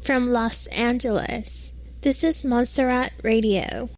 from Los Angeles. This is Montserrat Radio.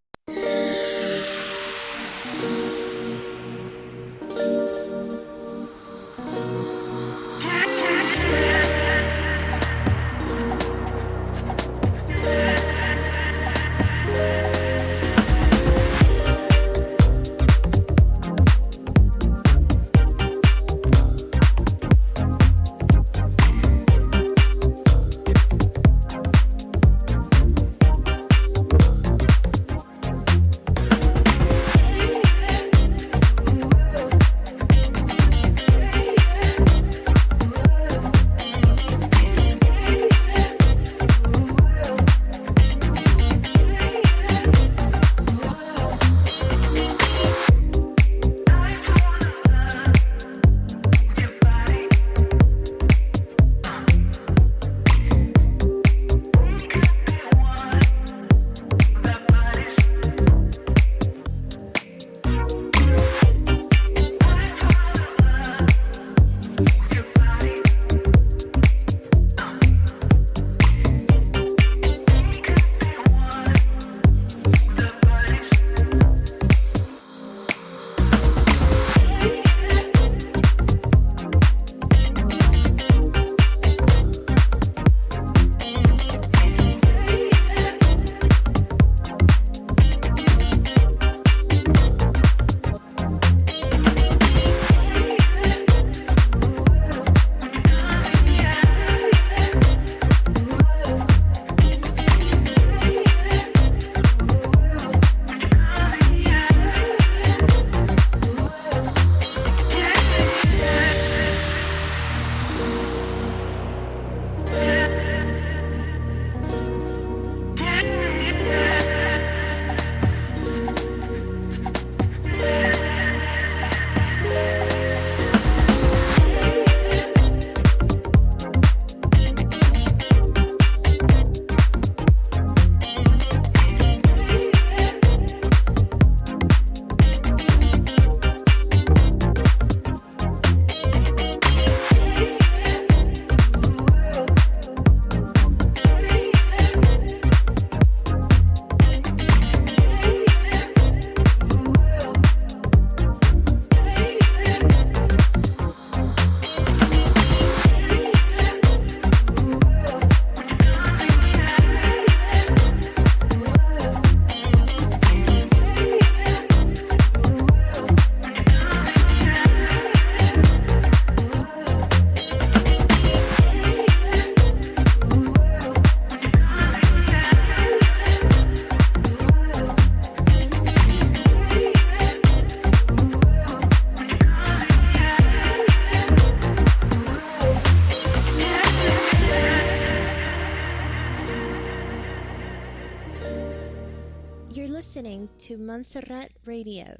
You're listening to Montserrat Radio.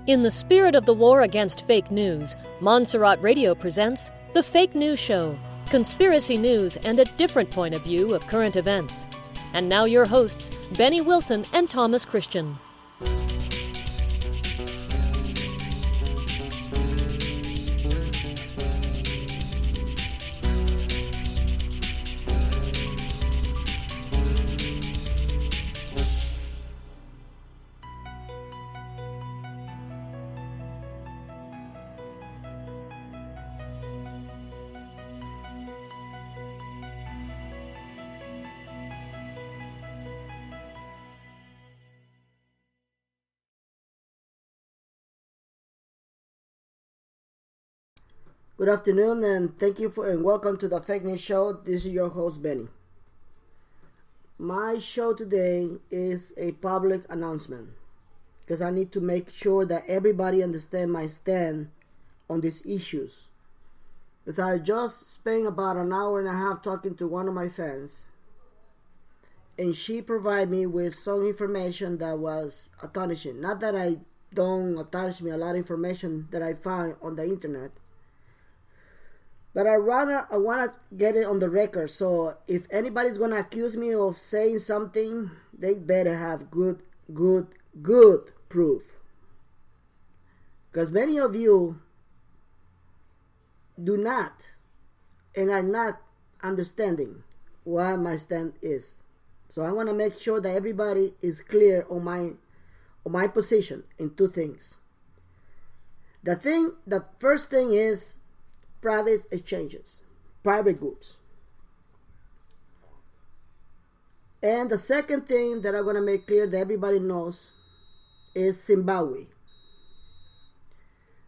In the spirit of the war against fake news, Montserrat Radio presents The Fake News Show, conspiracy news and a different point of view of current events. And now your hosts, Benny Wilson and Thomas Christian. Good afternoon, and thank you and welcome to the Fake News Show. This is your host, Benny. My show today is a public announcement because I need to make sure that everybody understands my stand on these issues. Because I just spent about an hour and a half talking to one of my fans, and she provided me with some information that was astonishing. Not that I don't attach me a lot of information that I found on the internet, But I wanna get it on the record. So if anybody's gonna accuse me of saying something, they better have good proof. Because many of you do not and are not understanding what my stand is. So I want to make sure that everybody is clear on my position in two things. The first thing is private exchanges, private groups. And the second thing that I'm going to make clear that everybody knows is Zimbabwe.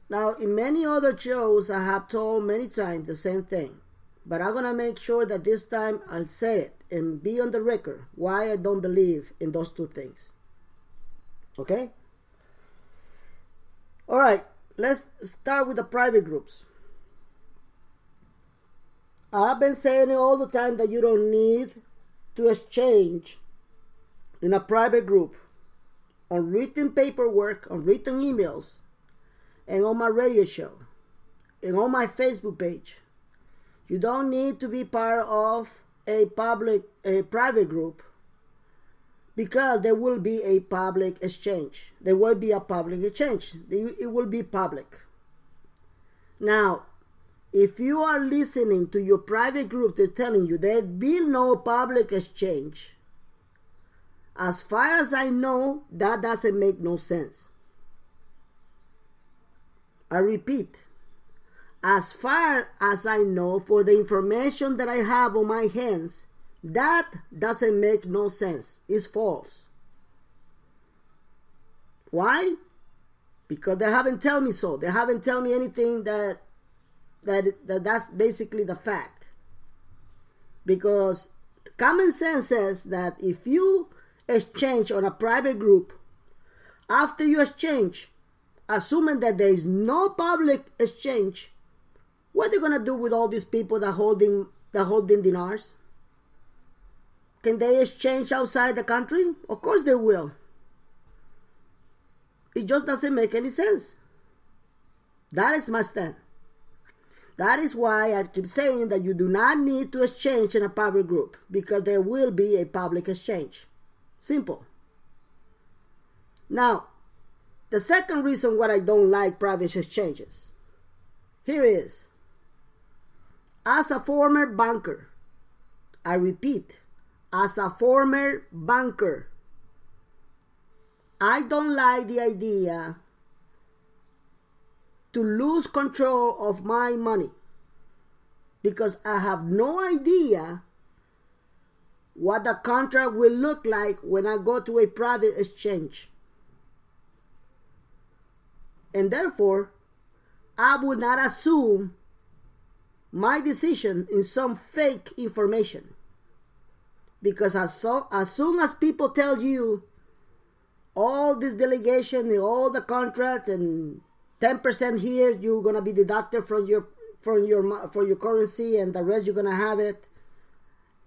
Now, in many other shows, I have told many times the same thing. But I'm going to make sure that this time I'll say it and be on the record why I don't believe in those two things. Okay? All right, let's start with the private groups. I've been saying it all the time that you don't need to exchange in a private group on written paperwork, on written emails, and on my radio show, and on my Facebook page. You don't need to be part of a private group, because there will be a public exchange. There will be a public exchange. It will be public. Now, if you are listening to your private group, they're telling you there will be no public exchange. As far as I know, that doesn't make no sense. I repeat, as far as I know, for the information that I have on my hands, that doesn't make no sense. It's false. Why? Because they haven't told me so. They haven't told me anything that's basically the fact. Because common sense says that if you exchange on a private group, after you exchange, assuming that there is no public exchange, what are they gonna do with all these people that holding dinars? Can they exchange outside the country? Of course they will. It just doesn't make any sense. That is my stand. That is why I keep saying that you do not need to exchange in a private group, because there will be a public exchange. Simple. Now, the second reason why I don't like private exchanges, here is, as a former banker, I repeat, as a former banker, I don't like the idea to lose control of my money, because I have no idea what the contract will look like when I go to a private exchange. And therefore, I would not assume my decision in some fake information. Because as soon as people tell you all this delegation and all the contracts and 10% here, you're gonna be deducted from your currency, and the rest you're gonna have it,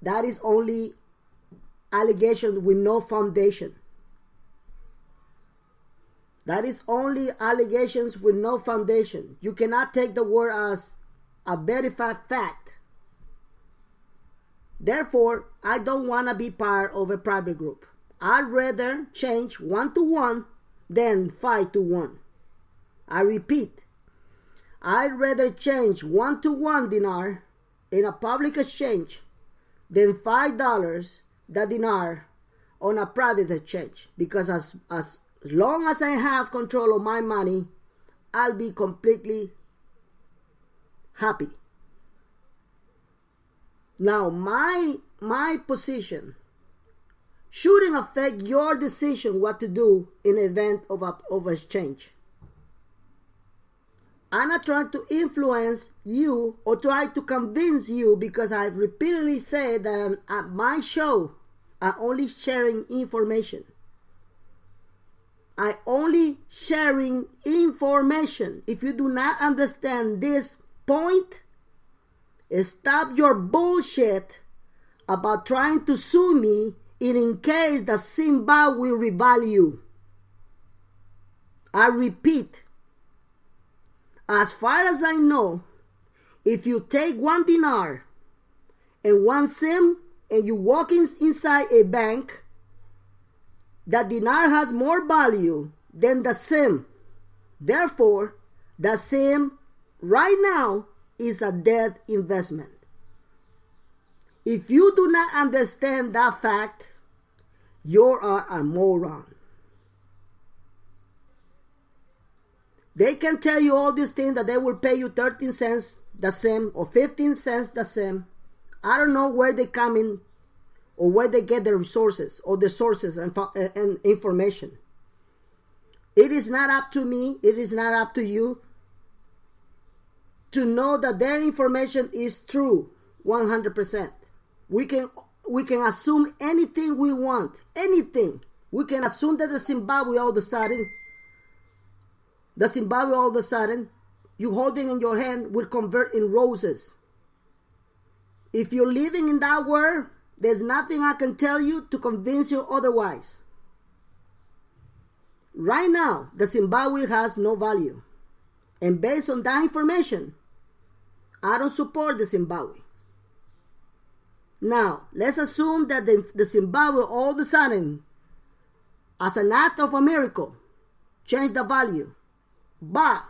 that is only allegation with no foundation. That is only allegations with no foundation. You cannot take the word as a verified fact. Therefore, I don't want to be part of a private group. I'd rather change 1-to-1 than 5-to-1. I repeat, I'd rather change 1-to-1 dinar in a public exchange than $5 the dinar on a private exchange. Because as long as I have control of my money, I'll be completely happy. Now, my position shouldn't affect your decision what to do in event of exchange. I'm not trying to influence you or try to convince you, because I've repeatedly said that at my show, I'm only sharing information. I only sharing information. If you do not understand this point, stop your bullshit about trying to sue me in case the Zimbabwe revalue. I repeat, as far as I know, If you take 1 dinar and 1 sim and you walk inside a bank, that dinar has more value than the sim. Therefore, the sim right now is a dead investment. If you do not understand that fact, you are a moron. They can tell you all these things, that they will pay you 13 cents the sim or 15 cents the sim. I don't know where they come in or where they get the resources or the sources and information. It is not up to me, it is not up to you to know that their information is true 100%. We can assume anything we want, anything. We can assume that the Zimbabwe all of a sudden, you holding in your hand will convert in roses. If you're living in that world, there's nothing I can tell you to convince you otherwise. Right now, the Zimbabwe has no value. And based on that information, I don't support the Zimbabwe. Now, let's assume that the Zimbabwe all of a sudden, as an act of a miracle, change the value. But,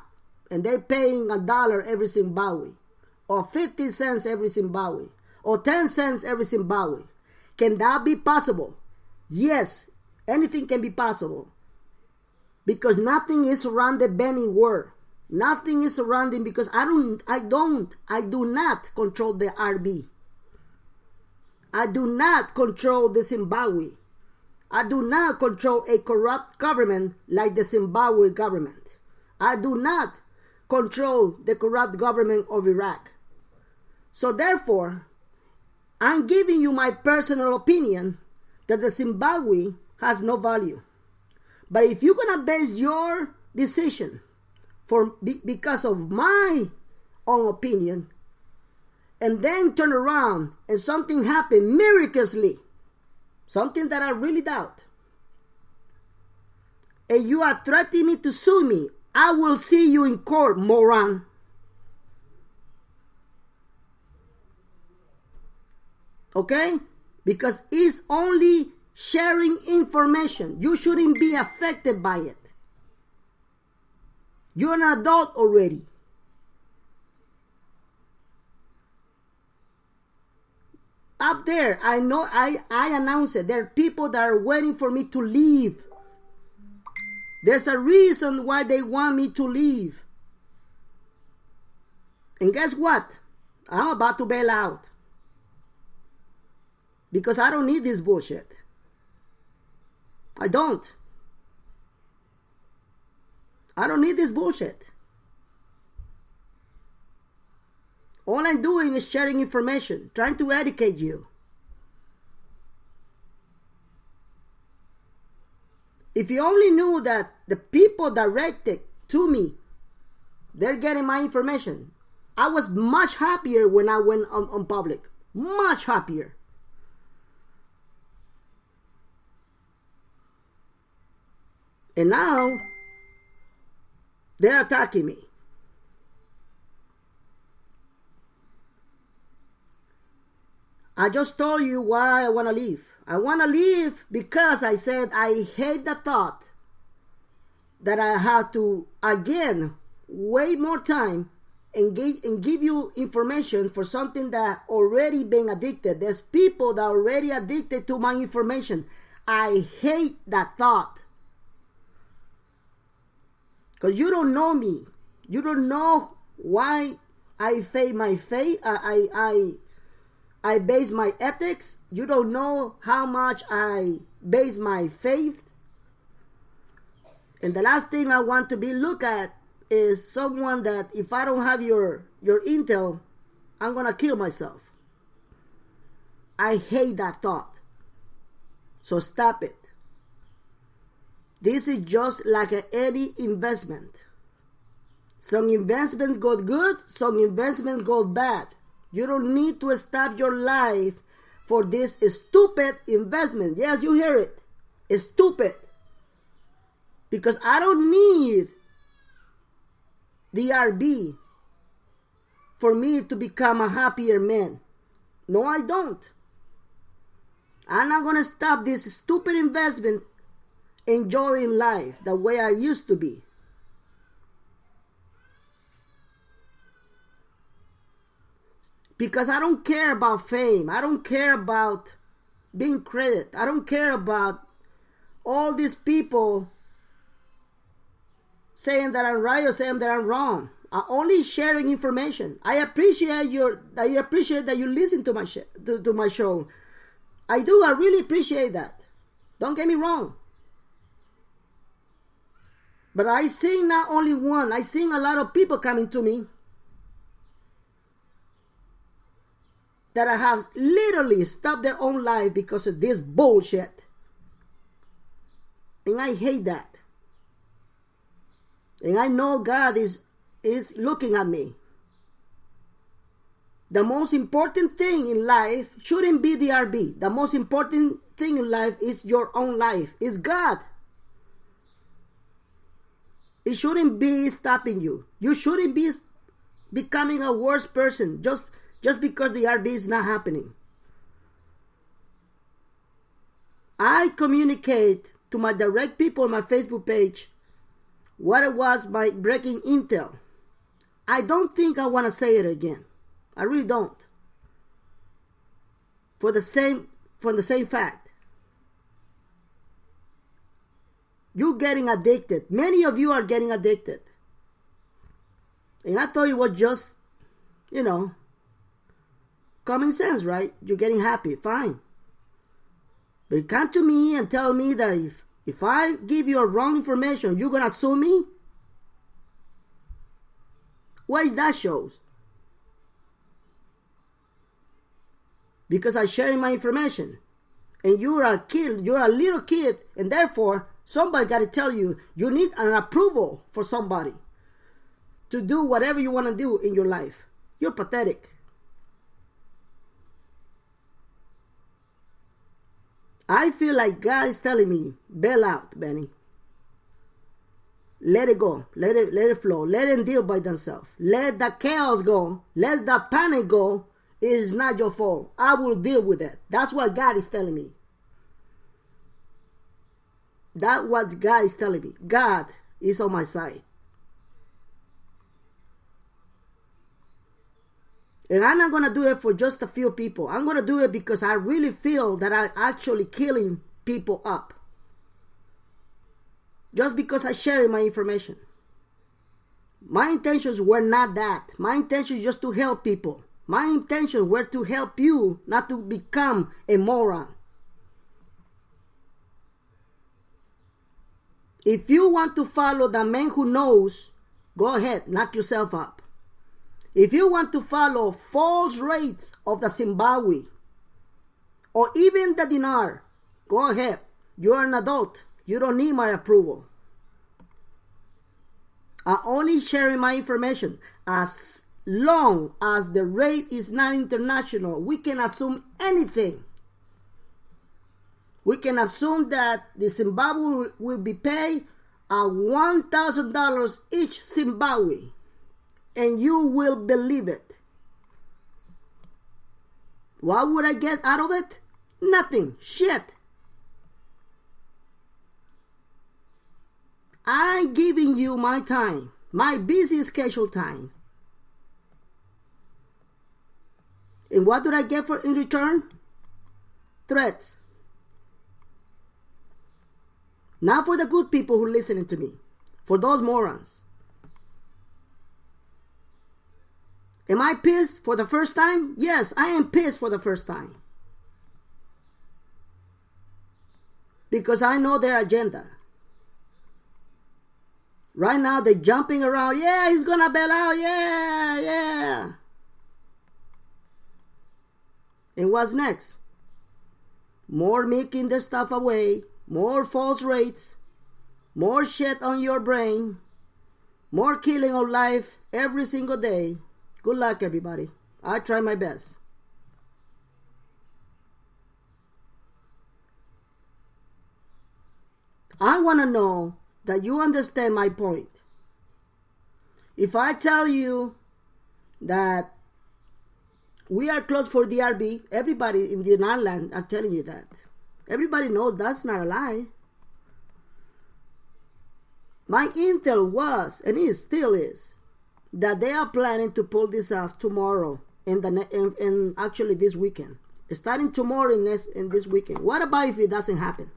and they're paying $1 every Zimbabwe, or 50 cents every Zimbabwe, or 10 cents every Zimbabwe. Can that be possible? Yes, anything can be possible. Because nothing is around the Benny world. Nothing is surrounding, because I do not control the RB. I do not control the Zimbabwe. I do not control a corrupt government like the Zimbabwe government. I do not control the corrupt government of Iraq. So therefore, I'm giving you my personal opinion that the Zimbabwe has no value. But if you're going to base your decision because of my own opinion, and then turn around and something happened miraculously, something that I really doubt, and you are threatening me to sue me, I will see you in court, moron. Okay? Because it's only sharing information. You shouldn't be affected by it. You're an adult already. Up there, I know I announced it. There are people that are waiting for me to leave. There's a reason why they want me to leave. And guess what? I'm about to bail out. Because I don't need this bullshit. I don't. I don't need this bullshit. All I'm doing is sharing information, trying to educate you. If you only knew that the people directed to me, they're getting my information. I was much happier when I went on public. Much happier. And now, they're attacking me. I just told you why I want to leave. I want to leave because I said I hate the thought that I have to, again, wait more time and give you information for something that already been addicted. There's people that are already addicted to my information. I hate that thought. Because you don't know me. You don't know why I fake my faith. I base my ethics. You don't know how much I base my faith. And the last thing I want to be looked at is someone that if I don't have your intel, I'm going to kill myself. I hate that thought. So stop it. This is just like any investment. Some investments go good, some investments go bad. You don't need to stop your life for this stupid investment. Yes, you hear it. It's stupid. Because I don't need the RB for me to become a happier man. No, I don't. I'm not going to stop this stupid investment enjoying life the way I used to be. Because I don't care about fame. I don't care about being credited. I don't care about all these people saying that I'm right or saying that I'm wrong. I'm only sharing information. I appreciate that you listen to my show. I do. I really appreciate that. Don't get me wrong. But I see not only one. I see a lot of people coming to me that have literally stopped their own life because of this bullshit. And I hate that. And I know God is looking at me. The most important thing in life shouldn't be the RB. The most important thing in life is your own life. It's God. It shouldn't be stopping you. You shouldn't be becoming a worse person just because the RB is not happening. I communicate to my direct people on my Facebook page what it was by breaking intel. I don't think I want to say it again. I really don't. For the same fact. You're getting addicted. Many of you are getting addicted. And I thought it was just, common sense, right? You're getting happy. Fine. But you come to me and tell me that if I give you a wrong information, you're going to sue me? What is that shows? Because I'm sharing my information. And you're a kid, you're a little kid, and therefore somebody got to tell you need an approval for somebody to do whatever you want to do in your life. You're pathetic. I feel like God is telling me, bail out, Benny. Let it go. Let it flow. Let them deal by themselves. Let the chaos go. Let the panic go. It is not your fault. I will deal with it. That's what God is telling me. That's what God is telling me. God is on my side. And I'm not going to do it for just a few people. I'm going to do it because I really feel that I'm actually killing people up. Just because I share my information. My intentions were not that. My intention is just to help people. My intentions were to help you, not to become a moron. If you want to follow the man who knows, go ahead, knock yourself up. If you want to follow false rates of the Zimbabwe or even the dinar, go ahead. You're an adult. You don't need my approval. I'm only sharing my information. As long as the rate is not international, we can assume anything. We can assume that the Zimbabwe will be paid at $1,000 each Zimbabwe. And you will believe it. What would I get out of it? Nothing. Shit. I'm giving you my time. My busy schedule time. And what do I get in return? Threats. Not for the good people who are listening to me. For those morons. Am I pissed for the first time? Yes, I am pissed for the first time. Because I know their agenda. Right now they're jumping around. Yeah, he's gonna bail out. Yeah. And what's next? More making the stuff away. More false rates. More shit on your brain. More killing of life every single day. Good luck, everybody. I try my best. I want to know that you understand my point. If I tell you that we are closed for DRB. Everybody in the island are telling you that. Everybody knows that's not a lie. My intel was, and it still is, that they are planning to pull this off tomorrow and actually this weekend. Starting tomorrow in this weekend. What about if it doesn't happen?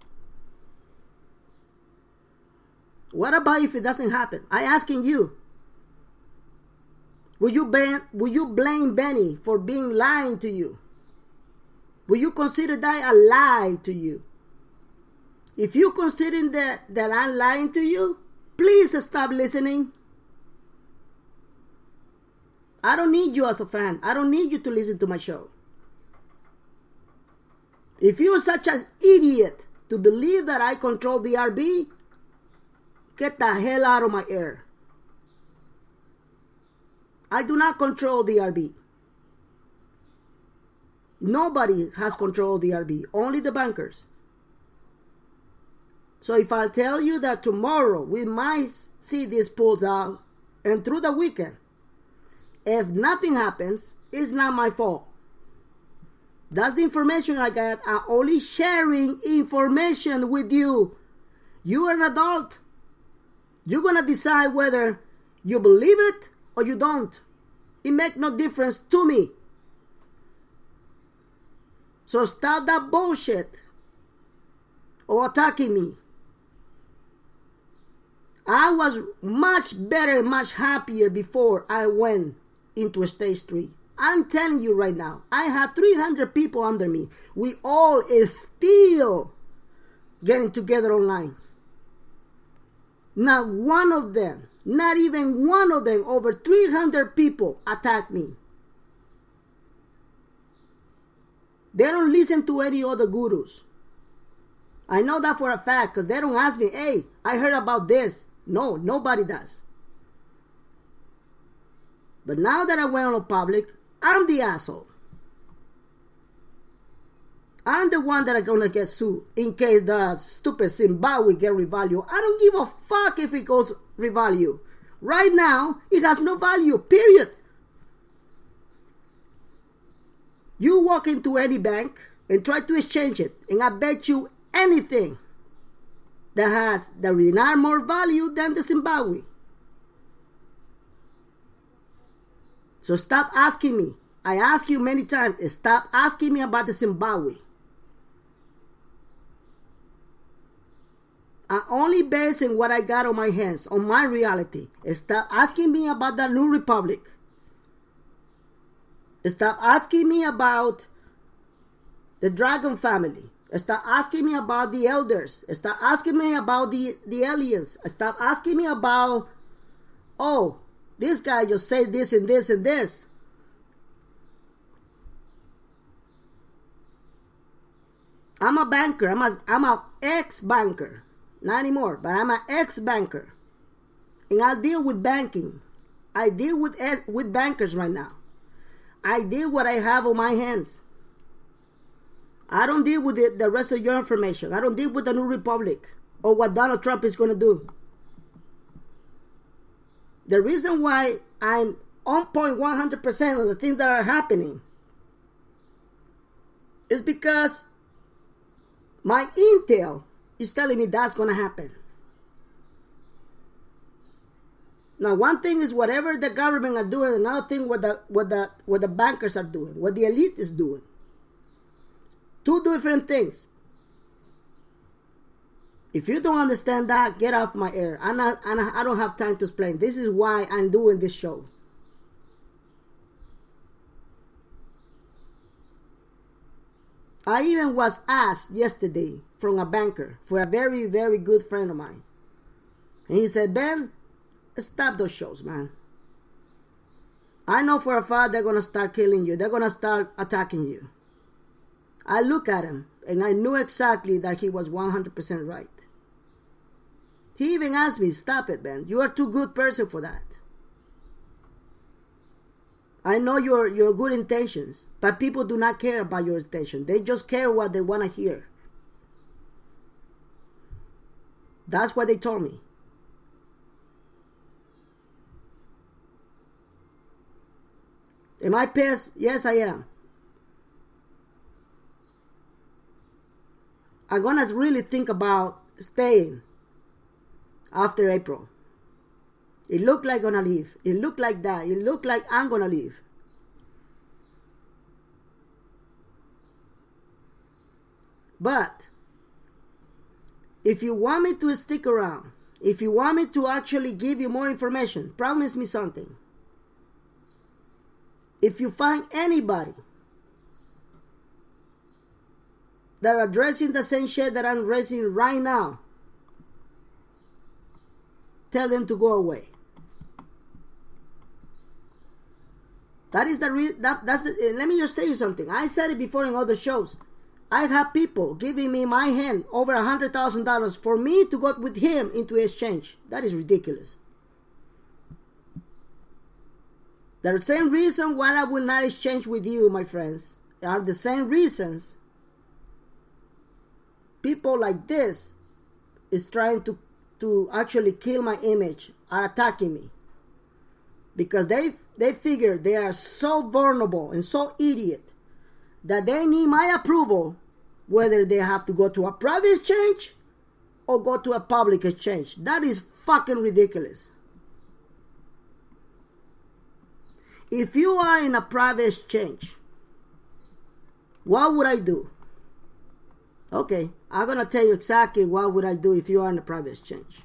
What about if it doesn't happen? I asking you. Will you blame Benny for being lying to you? Will you consider that a lie to you? If you consider that I'm lying to you, please stop listening. I don't need you as a fan. I don't need you to listen to my show. If you're such an idiot to believe that I control the RB, get the hell out of my ear. I do not control the RB. Nobody has control of the RB, only the bankers. So if I tell you that tomorrow we might see this pulled out and through the weekend, if nothing happens, it's not my fault. That's the information I got. I'm only sharing information with you. You are an adult. You're going to decide whether you believe it or you don't. It makes no difference to me. So stop that bullshit or attacking me. I was much better, much happier before I went into stage 3. I'm telling you right now, I have 300 people under me. We all is still getting together online. Not one of them, not even one of them, over 300 people attack me. They don't listen to any other gurus. I know that for a fact because they don't ask me, hey, I heard about this. No, nobody does. But now that I went on public, I'm the asshole. I'm the one that are gonna get sued in case the stupid Zimbabwe get revalue. I don't give a fuck if it goes revalue. Right now, it has no value, period. You walk into any bank and try to exchange it, and I bet you anything that has the dinar more value than the Zimbabwe. So stop asking me. I ask you many times, stop asking me about the Zimbabwe. I only base in what I got on my hands, on my reality. Stop asking me about the New Republic. Stop asking me about the Dragon family. Stop asking me about the elders. Stop asking me about the aliens. Stop asking me about, oh, this guy just said this and this and this. I'm a banker. I'm a ex-banker. Not anymore, but I'm an ex-banker. And I deal with banking. I deal with bankers right now. I deal what I have on my hands. I don't deal with the rest of your information. I don't deal with the New Republic or what Donald Trump is going to do. The reason why I'm on point 100% of the things that are happening is because my intel is telling me that's going to happen. Now, one thing is whatever the government are doing, another thing what the bankers are doing, what the elite is doing. Two different things. If you don't understand that, get off my air. I don't have time to explain. This is why I'm doing this show. I even was asked yesterday from a banker, for a very, very good friend of mine. And he said, Ben, stop those shows, man. I know for a fact they're going to start killing you. They're going to start attacking you. I look at him, and I knew exactly that he was 100% right. He even asked me, stop it, Ben. You are too good person for that. I know your good intentions, but people do not care about your intention. They just care what they want to hear. That's what they told me. Am I pissed? Yes, I am. I'm gonna really think about staying after April. It looked like I'm gonna leave. It looked like that. It looked like I'm gonna leave. But if you want me to stick around, if you want me to actually give you more information, promise me something. If you find anybody that are addressing the same shit that I'm addressing right now, tell them to go away. That is the that's the, let me just tell you something. I said it before in other shows. I have people giving me my hand over $100,000 for me to go with him into exchange. That is ridiculous. The same reason why I will not exchange with you, my friends, are the same reasons people like this is trying to actually kill my image, are attacking me. Because they figure they are so vulnerable and so idiot that they need my approval whether they have to go to a private exchange or go to a public exchange. That is fucking ridiculous. If you are in a private exchange, what would I do? Okay, I'm gonna tell you exactly what would I do if you are in a private exchange.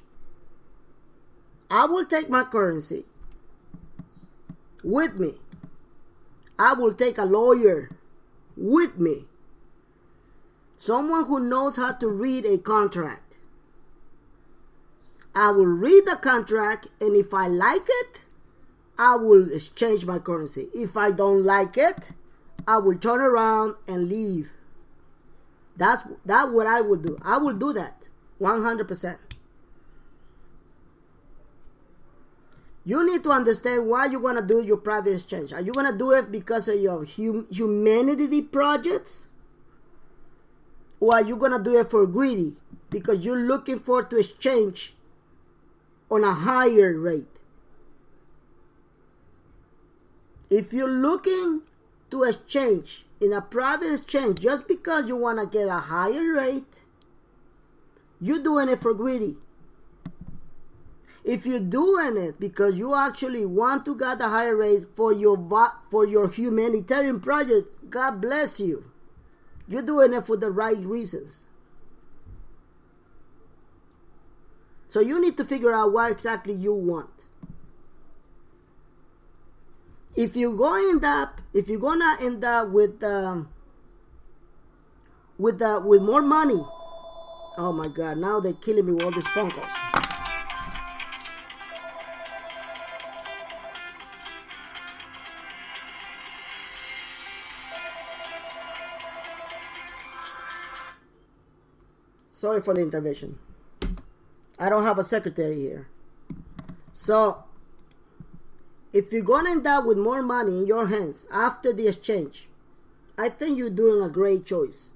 I will take my currency with me. I will take a lawyer with me. Someone who knows how to read a contract. I will read the contract, and if I like it, I will exchange my currency. If I don't like it, I will turn around and leave. That's what I would do. I will do that 100%. You need to understand why you're going to do your private exchange. Are you going to do it because of your humanity projects? Or are you going to do it for greedy? Because you're looking for to exchange on a higher rate. If you're looking to exchange in a private exchange just because you want to get a higher rate, you're doing it for greedy. If you're doing it because you actually want to get a higher rate for your humanitarian project, God bless you. You're doing it for the right reasons. So you need to figure out what exactly you want. If you're gonna end up with more money, oh my God! Now they're killing me with all these phone calls. Sorry for the intervention. I don't have a secretary here. So, if you're going to end up with more money in your hands after the exchange, I think you're doing a great choice.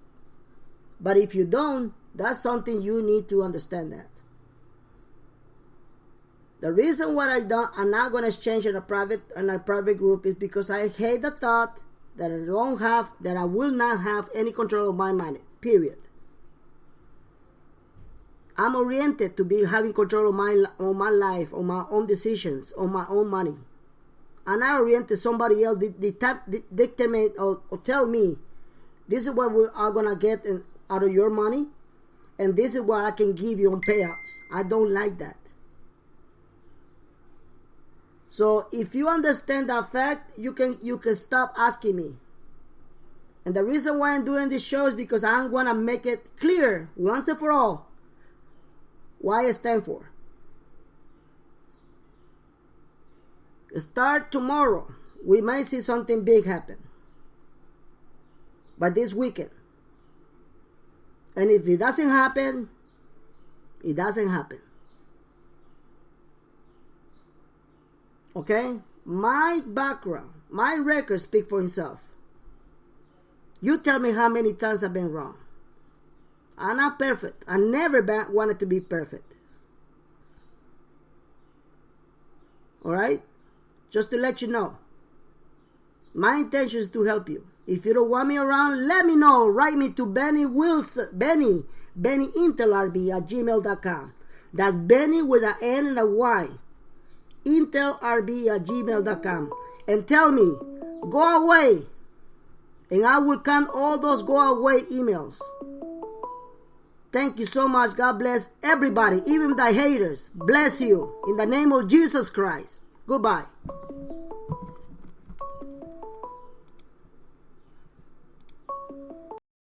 But if you don't, that's something you need to understand that. The reason why I'm not going to exchange in a private group is because I hate the thought that I will not have any control of my money, period. I'm oriented to be having control of my life, on my own decisions, on my own money. I'm not oriented somebody else dictate or tell me, this is what we are going to get out of your money, and this is what I can give you on payouts. I don't like that. So if you understand that fact, you can stop asking me. And the reason why I'm doing this show is because I'm going to make it clear once and for all what I stand for. Start tomorrow. We might see something big happen by this weekend. And if it doesn't happen, it doesn't happen. Okay? My background, my record speak for itself. You tell me how many times I've been wrong. I'm not perfect. I never wanted to be perfect. Alright? Just to let you know. My intention is to help you. If you don't want me around, let me know. Write me to Benny IntelRB@gmail.com. That's Benny with an N and a Y. IntelRB@gmail.com. And tell me, go away. And I will count all those go away emails. Thank you so much. God bless everybody, even the haters. Bless you. In the name of Jesus Christ. Goodbye.